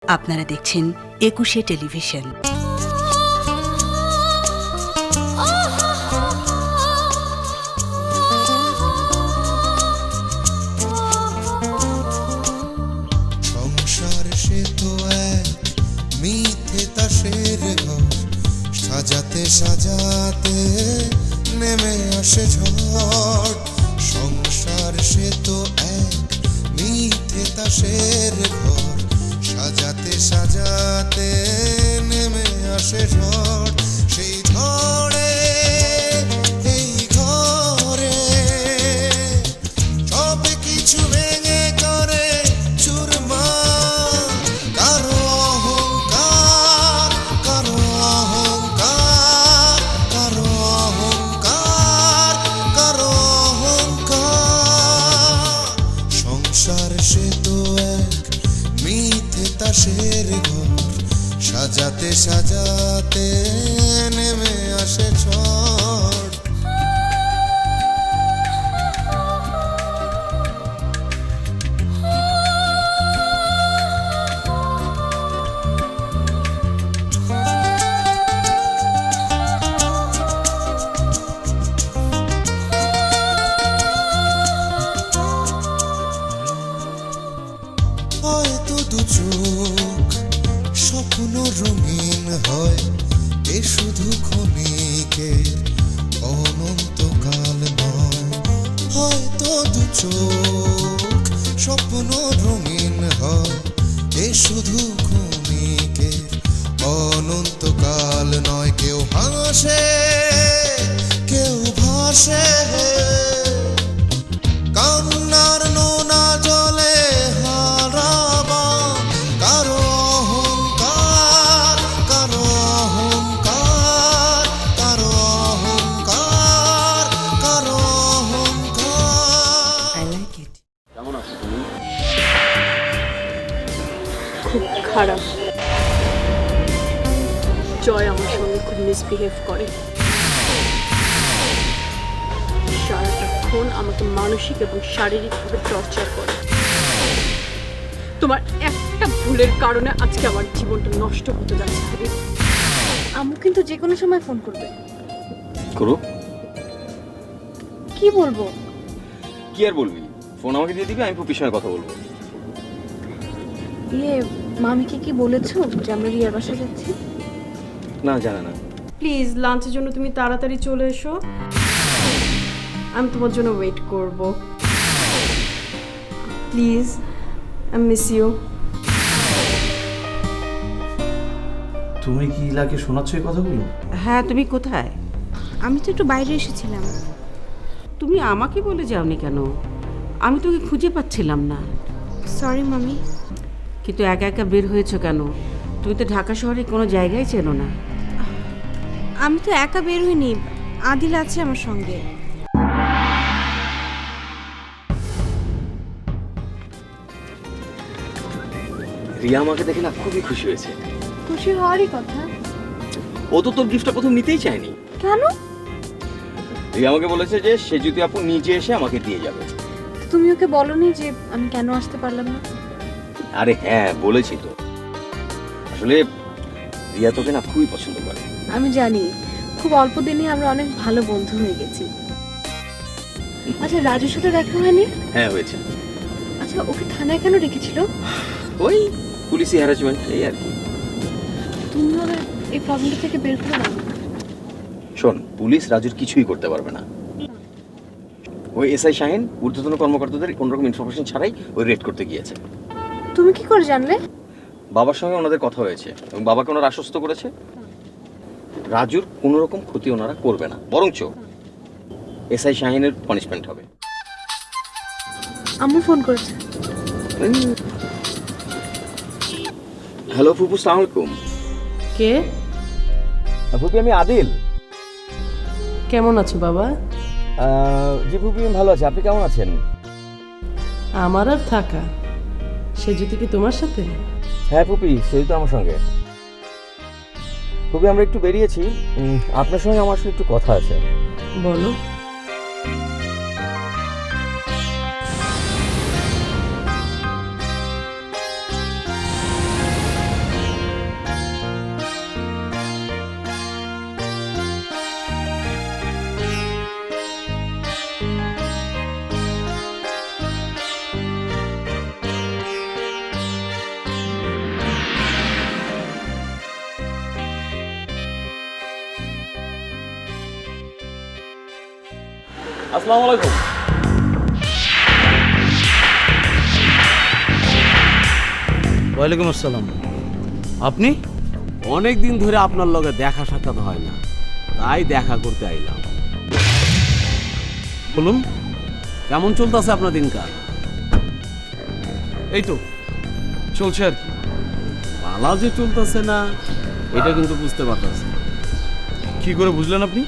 আপনারা দেখছেন ২১শে টেলিভিশন। সংসার সে তো এক মিথ্যে তাসের ঘর, সাজাতে সাজাতে নেমে আসে ঝড়। সংসার সে তো এক মিথ্যে তাসের ঘর, সাজাতে সাজাতে নেমে আসে ঝড়। সেই ঝড়ে এই ঘরে সব কিছু ভেঙে করে চুরমার। কারো অহংকার, কারো অহংকার, কারো অহংকার, কারো অহংকার। সংসার সে তো এক মিথ্যে তাসের ঘর, সাজাতে সাজাতে নেমে আসে ঝড়। হয়তো দু চোখ স্বপ্ন রঙিন হয়, এ শুধু ক্ষণিকের অনন্তকাল নয়। হয়তো দু চোখ স্বপ্ন রঙিন হয়, এ শুধু ক্ষণিকের অনন্তকাল নয়। কেউ হাসে কেউ ভাসে, কান্নার নোনা জলে হারাবা। কারো অহংকার, কারো অহংকার, কারো অহংকার, কারো অহংকার। I like it. কেমন আছো তুমি? খুব খারাপ। জয় আমার সঙ্গে খুব মিসবিহেভ করে, সারাক্ষণ আমাকে মানসিক এবং শারীরিকভাবে টর্চার করে। তোমার একটা ভুলের কারণে আজকে আমার জীবনটা নষ্ট হতে যাচ্ছে। হাবিব, আম্মু কিন্তু যে কোনো সময় ফোন করবে। করো। কি বলবো? কি আর বলবি, ফোন আমাকে দিয়ে দিবি, আমি পুপির সঙ্গে কথা বলবো। মামিকে কি বলেছো যে আমরা রিয়ার বাসায় যাচ্ছি? না, জানে না। প্লিজ লাঞ্চের জন্য তুমি তাড়াতাড়ি চলে এসো, আমি তোমার জন্য ওয়েট করব। Please, I miss you. তুমি কি ইলাকে শোনাচ্ছ এই কথাগুলো? হ্যাঁ, তুমি কোথায়? আমি তো একটু বাইরে এসেছিলাম। তুমি আমাকে বলে যাওনি কেন? আমি তোকে খুঁজে পাচ্ছিলাম না। সরি মামি। কিন্তু একা একা বের হয়েছো কেন? তুমি তো ঢাকা শহরে কোনো জায়গায় চেনো না। আমি তো একা বের হইনি, আদিল আছে আমার সঙ্গে। রিয়া আমাকে দেখে না খুবই খুশি হয়েছে। খুশি হওয়ারই কথা। ও তো তোর গিফটটা প্রথম নিতেই চায়নি। কেন? রিয়া আমাকে বলেছে যে সে যদি আপু নিজে এসে আমাকে দিয়ে যাবে। তুমি ওকে বলনি যে আমি কেন আসতে পারলাম না? আরে হ্যাঁ, বলেছি তো। আসলে রিয়া তোকে না খুবই পছন্দ করে। আমি জানি, খুব অল্প দিনে আমরা অনেক ভালো বন্ধু হয়ে গেছি। আচ্ছা, রাজুর সাথে দেখা হয়নি? হ্যাঁ, হয়েছে। আচ্ছা, ওকে থানায় কেন রেখেছিল? ওই পুলিশি হ্যারাসমেন্ট, এই আর কি। তুমি ওরা এই প্রবলেমটা থেকে বের করে দাও। শোন, পুলিশ রাজুর কিছুই করতে পারবে না। ওই এসআই শাহিন ঊর্ধ্বতন কর্মকর্তাদের কোনোরকম ইনফরমেশন ছাড়াই ওই রেড করতে গিয়েছে। তুমি কি করে জানলে? বাবার সঙ্গে ওনাদের কথা হয়েছে এবং বাবাকে ওনারা আশ্বস্ত করেছে রাজুর কোনো রকম ক্ষতি ওনারা করবে না, বরঞ্চ এসআই শাহিনের পানিশমেন্ট হবে। আম্মু ফোন করেছে। হ্যালো ফুপু, সালাম আলাইকুম। কে? ফুপি, আমি আদিল। কেমন আছো বাবা? জি ফুপি, আমি ভালো আছি। আপনি কেমন আছেন? আমার আর থাকা, সে যদি কি তোমার সাথে? হ্যাঁ ফুপি, সেই তো আমার সঙ্গে। ফুপি, আমরা একটু বেরিয়েছি, আপনার সঙ্গে আমার সাথে একটু কথা আছে। বলো। আসসালামু আলাইকুম। ওয়ালাইকুম আসসালাম। আপনি? অনেক দিন ধরে আপনার লগে দেখা সাক্ষাৎ হয় না, তাই দেখা করতে আইলাম। বলুন। কেমন চলতেছে আপনার দিনকাল? এই তো চলছে আর কি। পালা যে চলতেছে না এটা কিন্তু বুঝতে পারতেছি। কি করে বুঝলেন আপনি?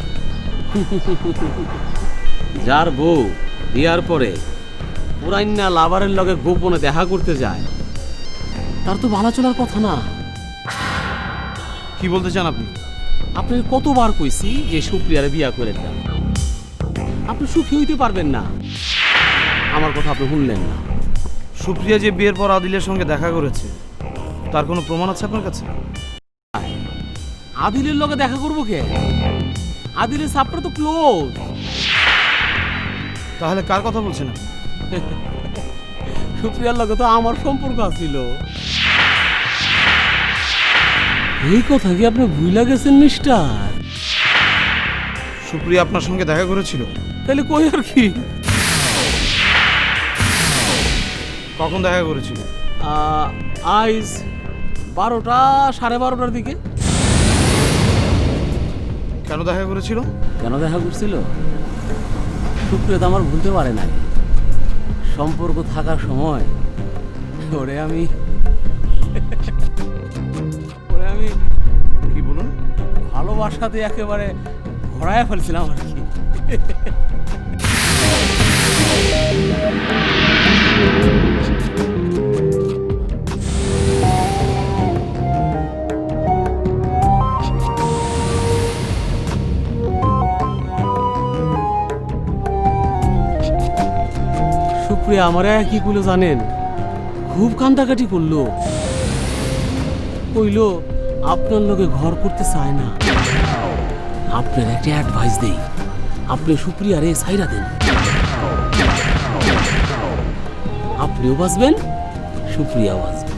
যার বউ বিয়ার পরে পুরাইন্না লাভারের লগে গোপনে দেখা করতে যায়, তার তো ভালো চলার কথা না। কি বলতে চান আপনি? আপনি কতবার কইছি যে সুপ্রিয়ারে বিয়া করে দেন, আপনি সুখী হইতে পারবেন না। আমার কথা আপনি শুনলেন না। সুপ্রিয়া যে বিয়ের পর আদিলের সঙ্গে দেখা করেছে তার কোনো প্রমাণ আছে আপনার কাছে? আদিলের লগে দেখা করবো কে? আদিলের সাপটা তো ক্লোজ। তাহলে কার কথা বলছেন আপনি? সুপ্রিয়ার লগে তো আমার সম্পর্ক আছিল। এই কথা কি আপনি ভুলে গেছেন মিস্টার? সুপ্রিয়া আপনার সঙ্গে দেখা করেছিল? তাহলে কই আর কি। কখন দেখা করেছিল? আইজ 12টা 12:30টার দিকে। কেন দেখা করেছিল? কেন দেখা করছিল? সুপ্রিয়া তো আমার ভুলতে পারে নাই। সম্পর্ক থাকার সময় ওরে আমি কি বলুন? ভালোবাসাতে একেবারে ভরায় ফেলছিলাম আর কি। সুপ্রিয়া আমার কি করলো জানেন? খুব কান্দাকাটি করলো, কইলো আপনার লগে ঘর করতে চায় না। আপনার একটা অ্যাডভাইস দেই, আপনি সুপ্রিয়ারে সাইরা দেন। আপনিও বাঁচবেন, সুপ্রিয়াও বাঁচবেন।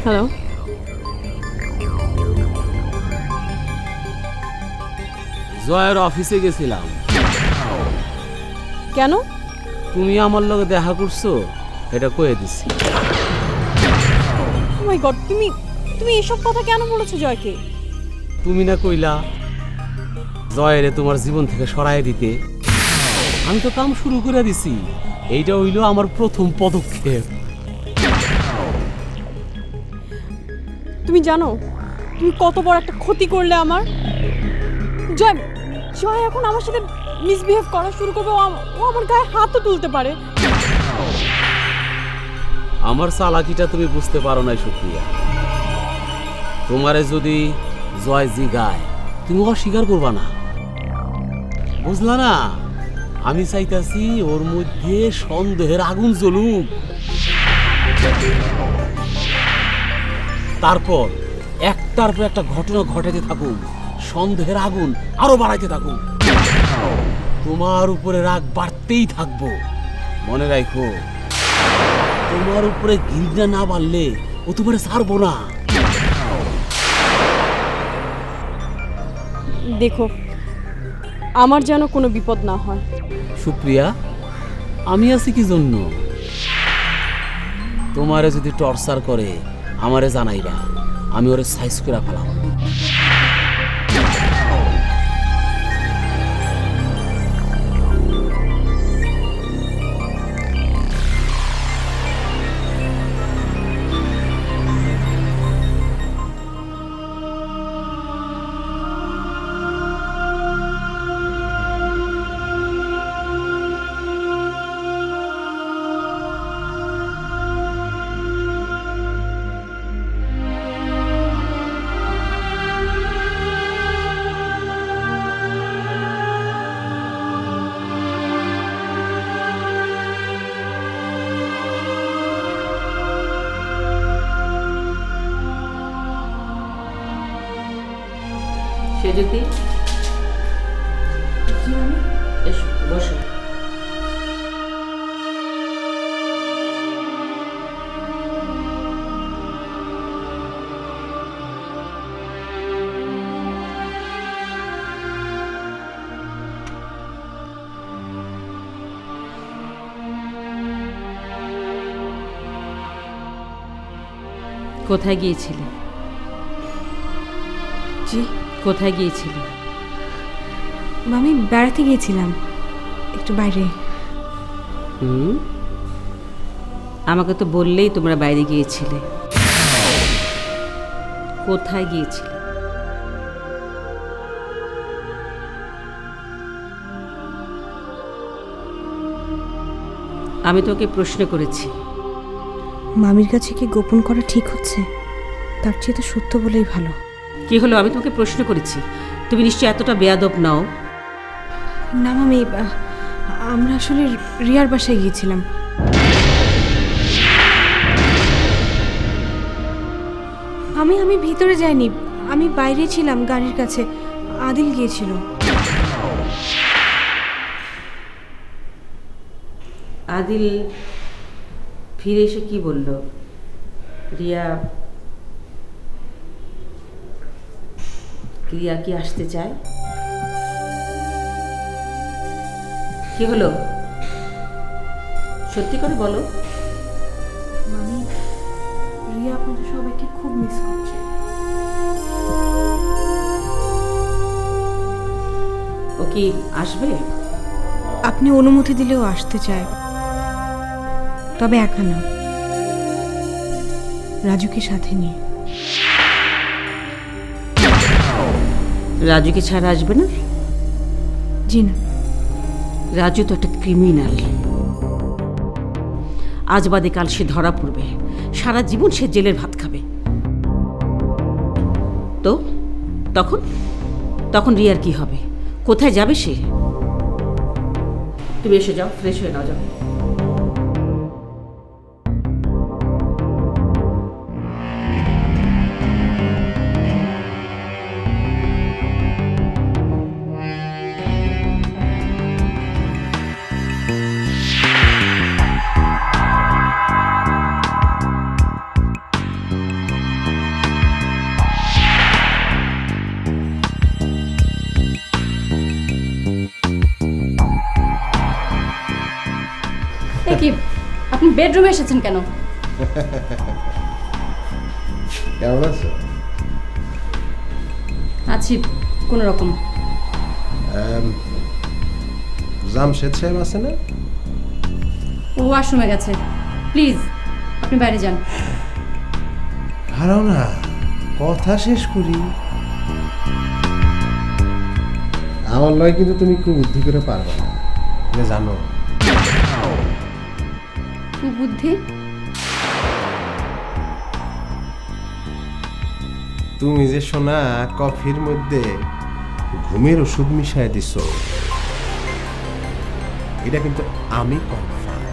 হ্যালো, জয়ের অফিসে গেছিলাম। কেন? তুমি আমার লগে দেখা করছো এটা কয়ে দিছি। ও মাই গড, তুমি এসব কথা কেন বলেছো জয়কে? তুমি না কইলা জয়েরে তোমার জীবন থেকে সরায় দিতে? আমি তো কাম শুরু করে দিছি। এইটা হইল আমার প্রথম পদক্ষেপ। তুমি জানো তুমি কত বড় একটা ক্ষতি করলে আমার? জয় জয় এখন আমার সাথে মিসবিহেভ করা শুরু করবে, ও আমার গায়ে হাতও তুলতে পারে। আমার চালাকিটা তুমি বুঝতে পারো নাই সুপ্রিয়া। তোমারে যদি জয় জিগায় তুমি অস্বীকার করবা না, বুঝলা না? আমি চাইতাছি ওর মধ্যে সন্দেহের আগুন জ্বলুক, তারপর একটার পর একটা ঘটনা ঘটাতে থাকুক, সন্দেহের আগুন আরো বাড়াইতে থাকুক, তোমার উপরে রাগ বাড়তেই থাকবো। মনে রাখো, তোমার উপরে ঘৃণা না বাড়লে ও তোমারে ছাড়বো না। দেখো আমার যেন কোনো বিপদ না হয়। সুপ্রিয়া, আমি আছি কি জন্য? তোমারে যদি টর্চার করে আমারে জানাইবা, আমি ওরে সাইজ করে ফেলাম। সেজুতি এসো বসো। কোথায় গিয়েছিলে? জি কোথায় গিয়েছিলে? আমি বেড়াতে গিয়েছিলাম একটু বাইরে। আমাকে তো বললেই তোমরা বাইরে গিয়েছিলে। কোথায় গিয়েছিলে? আমি তোকে প্রশ্ন করেছি। মামির কাছে কি গোপন করা ঠিক হচ্ছে? তার চেয়ে তো সত্য বলেই ভালো। কি হলো? আমি তোমাকে প্রশ্ন করেছি, তুমি নিশ্চয়ই এতটা বেয়াদব নাও। না মামি, আমরা আসলে রিয়ার বাসায় গিয়েছিলাম। আমি ভিতরে যাইনি, আমি বাইরে ছিলাম গাড়ির কাছে। আদিল গিয়েছিল। আদিল ফিরে এসে কি বলল? রিয়া কি আসতে চায়? কি হলো? সত্যি করে বলো। মামি, রিয়া আপনাদের সবাইকে খুব মিস করছে। ও কি আসবে? আপনি অনুমতি দিলেও আসতে চায়, তবে একা না, রাজুকে সাথে নিয়ে। রাজুকে ছাড়া আসবে না? জি না। রাজু তো একটা ক্রিমিনাল। আজ বাদে কাল সে ধরা পড়বে, সারা জীবন সে জেলের ভাত খাবে। তো তখন তখন রিয়ার কি হবে? কোথায় যাবে সে? তুমি এসে যাও, ফ্রেশ হয়ে নাও, যাও। কি আপনি বেডরুমে এসেছেন কেন? কেমন আছো? আছি কোনো রকম। জামশেদ সাহেব আছে না? ও ওয়াশরুমে গেছে। প্লিজ আপনি বাইরে যান। হারাও না, কথা শেষ করি। আমার লয় কিন্তু তুমি খুব বুদ্ধি করে পারবে না, এটা জানো। বুদ্ধি? তুমি যে সোনা কফির মধ্যে ঘুমের ওষুধ মিশাই দিছ, এটা কিন্তু আমি কনফার্ম।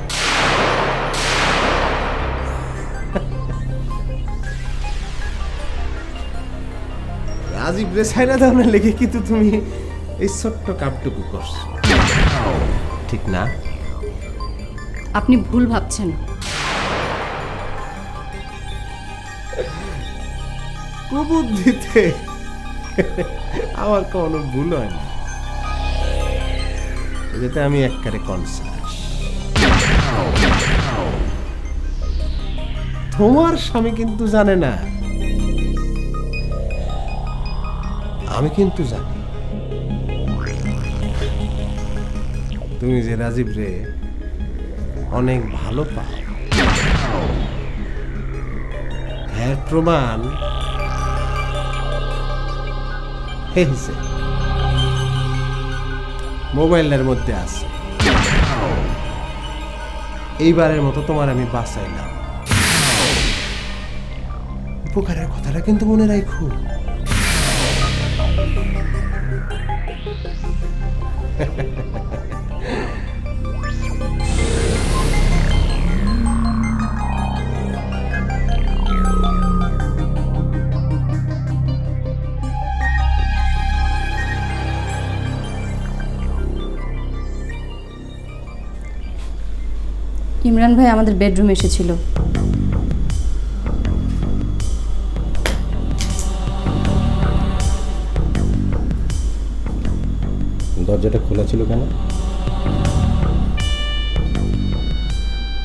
রাজীব রে ছাইরা দাও না লেগে কিন্তু তুমি এই ছোট্ট কাপটুকু করছো, ঠিক না? আপনি ভুল ভাবছেন। কুবুদ্ধিতে আমার কোনো ভুল হয় না, এটাতে আমি একবারে কনসাস। তোমার স্বামী কিন্তু জানে না, আমি কিন্তু জানি। তুমি যে রাজীব রে অনেক ভালো পাও, এর প্রমাণ মোবাইলের মধ্যে আছে। এইবারের মতো তোমার আমি বাঁচাইলাম। উপকারের কথাটা কিন্তু মনে রাখো। ইমরান ভাই আমাদের বেডরুমে এসেছিল। দরজাটা খোলা ছিল কেন?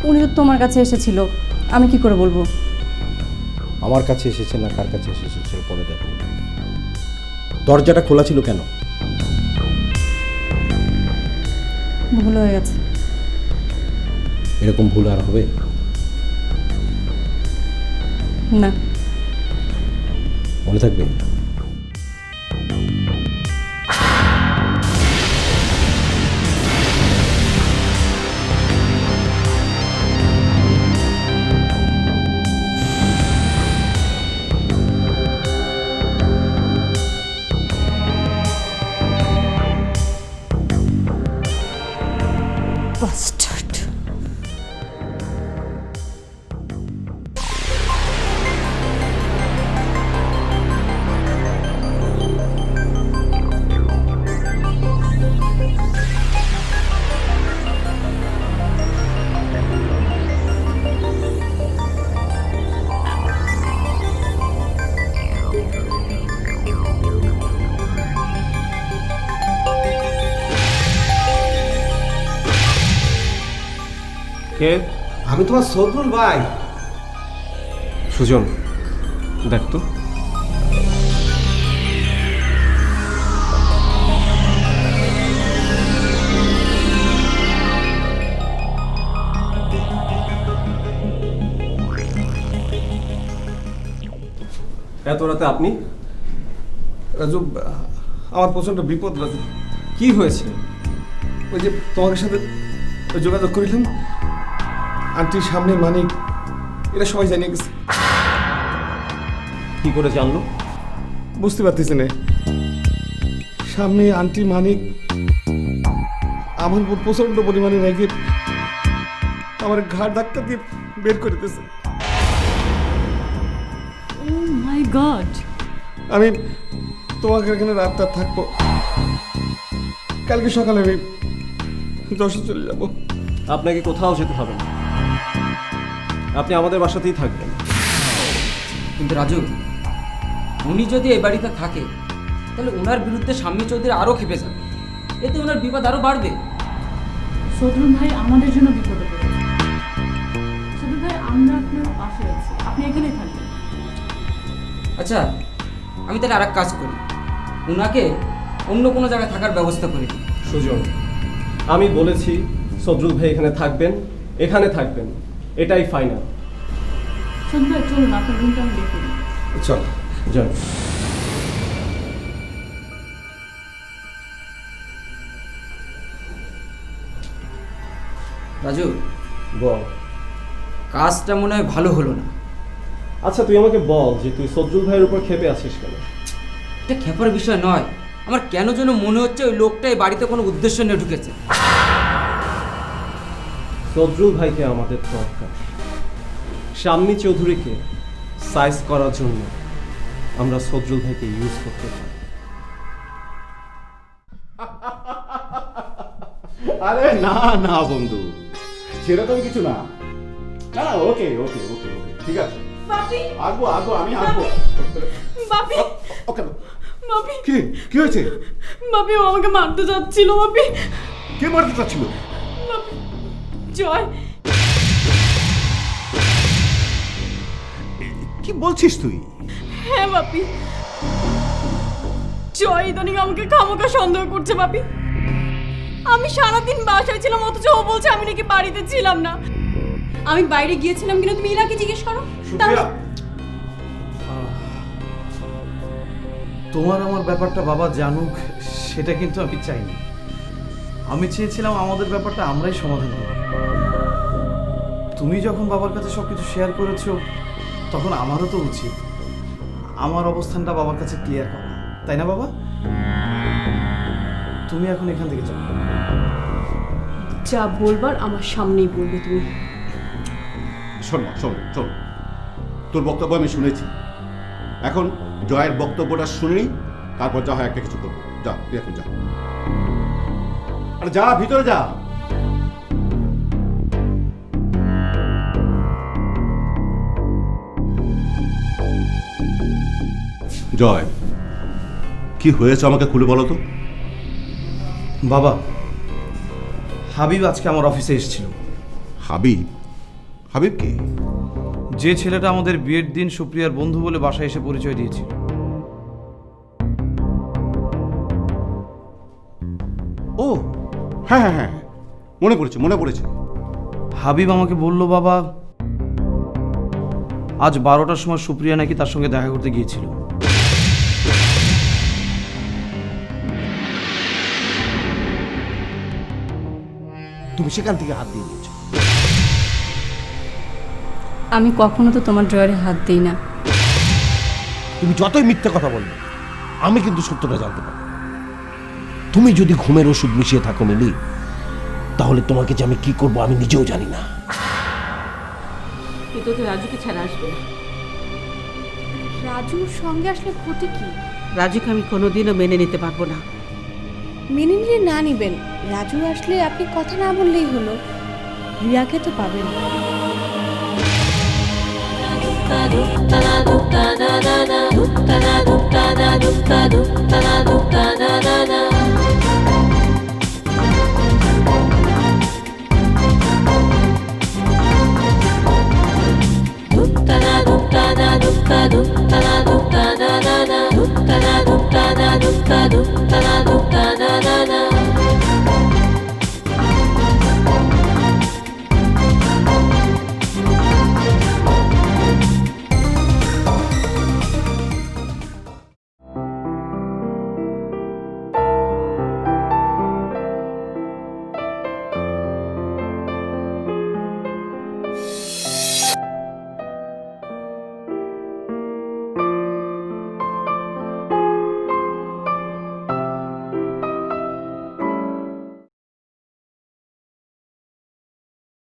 উনি তো তোমার কাছে এসেছিল, আমি কি করে বলবো? আমার কাছে এসেছে না কার কাছে এসেছে সেটা পরে দেখো। দরজাটা খোলা ছিল কেন? ভুল হয়ে গেছে। এরকম ভুল আর হবে না। মনে থাকবে। কে? আমি তোমার সদরুল ভাই। সুজন, দেখ তো। এত রাতে আপনি? রাজু, আমার প্রচণ্ড বিপদ রাজু। কি হয়েছে? ওই যে তোমাদের সাথে যোগাযোগ করিলাম, আন্টির সামনে মানিক, এরা সবাই জানিয়ে গেছে। কি করে জানলো? বুঝতে পারতেছি না। সামনে আন্টি মানিক আমার উপর প্রচণ্ড পরিমাণে রেগে আমার ঘাড় ধাক্কা দিয়ে বের করে দিতেছে। Oh my God! আমি তোমাকে এখানে রাতটা থাকবো, কালকে সকালে আমি যশোর চলে যাব। আপনাকে কোথাও যেতে হবে না, আপনি আমাদের বাসাতেই থাকবেন। কিন্তু রাজু, উনি যদি এই বাড়িতে থাকে তাহলে ওনার বিরুদ্ধে শাম্মী চৌধুরী আরও খেপে যাবে, এতে ওনার বিপদ আরও বাড়বে। সদরুল ভাই আমাদের জন্য বিপদে পড়েছে। সদরুল ভাই, আমরা আপনার পাশে আছি, আপনি এখানেই থাকবেন। আচ্ছা, আমি তাহলে আর এক কাজ করি, ওনাকে অন্য কোনো জায়গায় থাকার ব্যবস্থা করে দিই। সুজন, আমি বলেছি সদরুল ভাই এখানে থাকবেন, এখানে থাকবেন, এটাই ফাইনাল। সদরুল ভাই চলুন, আপনার রুমটা আমি দেখে দিই। চল যান। রাজু, বল। কাজটা মনে হয় ভালো হলো না। আচ্ছা, তুই আমাকে বল যে তুই সদরুল ভাইয়ের উপর ক্ষেপে আছিস কেন? এটা খেপার বিষয় নয়, আমার কেন যেন মনে হচ্ছে ওই লোকটা এই বাড়িতে কোনো উদ্দেশ্য নিয়ে ঢুকেছে। সদরুল ভাইকে আমাদের দরকার। শাম্মী চৌধুরীকে সাইজ করার জন্য আমরা সদরুল ভাইকে ইউজ করতে পারি। আরে না না বন্ধু, সেরকম কিছু না। না, ওকে ওকে ওকে ওকে, ঠিক আছে। আসবো আসবো, আমি আসবো। বাপি, ওকে। বাপি, কি কি হয়েছে? বাপি ও আমাকে মারতে যাচ্ছিল। বাপি, কে মারতে চাচ্ছিল? জয়। কি বলছিস তুই? হ্যাঁ বাপি, জয় ইদানিং আমাকে খামোকা সন্দেহ করছে। বাপি, আমি সারাদিন বাসায় ছিলাম, অথচ ও বলছে আমি নাকি বাড়িতে ছিলাম না। আমি বাইরে গিয়েছিলাম কিনা তুমি ইরাকে জিজ্ঞেস করো। তোমার আমার ব্যাপারটা বাবা জানুক, সেটা কিন্তু আমি চাইনি। আমি চেয়েছিলাম আমাদের ব্যাপারটা আমরাই সমাধান করব। তুমি যখন বাবার কাছে সবকিছু শেয়ার করেছো, তখন আমারও তো উচিত আমার অবস্থানটা বাবার কাছে ক্লিয়ার করা, তাই না বাবা? তুমি এখন এখান থেকে চলো। যা বলবার আমার সামনেই বলবে তুমি। শোন শোন শোন, তোর বক্তব্য আমি শুনেছি, এখন জয়ের বক্তব্যটা শুনি, তারপর যা হয় একটা কিছু করবো। যা, তুই এখন যা, আর যা ভিতরে যা। জয়, কি হয়েছে আমাকে খুলে বলো তো। বাবা, হাবিব আজকে আমার অফিসে এসেছিল। হাবিব? হাবিব কে? যে ছেলেটা আমাদের বিয়ের দিন সুপ্রিয়ার বন্ধু বলে বাসায় এসে পরিচয় দিয়েছিল। ও হ্যাঁ হ্যাঁ হ্যাঁ, মনে পড়েছে মনে পড়েছে। হাবিব আমাকে বলল বাবা, আজ 12টার সময় সুপ্রিয়া নাকি তার সঙ্গে দেখা করতে গিয়েছিল। তুমি সেখান থেকে হাত দিয়ে দিয়েছো। আমি কখনো তো তোমার ড্রয়ারে হাত দিই না। তুমি যতই মিথ্যে কথা বলবে, আমি কিন্তু সত্যটা জানতে পারি। তুমি যদি ঘুমের ওষুধ মিশিয়ে থাকো মিলি, তাহলে তোমাকে যে আমি কি করবো আমি নিজেও জানি না। কিন্তু তো রাজুকে ছাড়া আসবে না। রাজুর সঙ্গে আসলে ক্ষতি কি? রাজুকে আমি কোনোদিনও মেনে নিতে পারবো না। মেনে নিলে না নিবেন, রাজু আসলে আপনি কথা না বললেই হলো। রিয়াকে তো পাবেন। da da da da da da da da da da da da da da da da da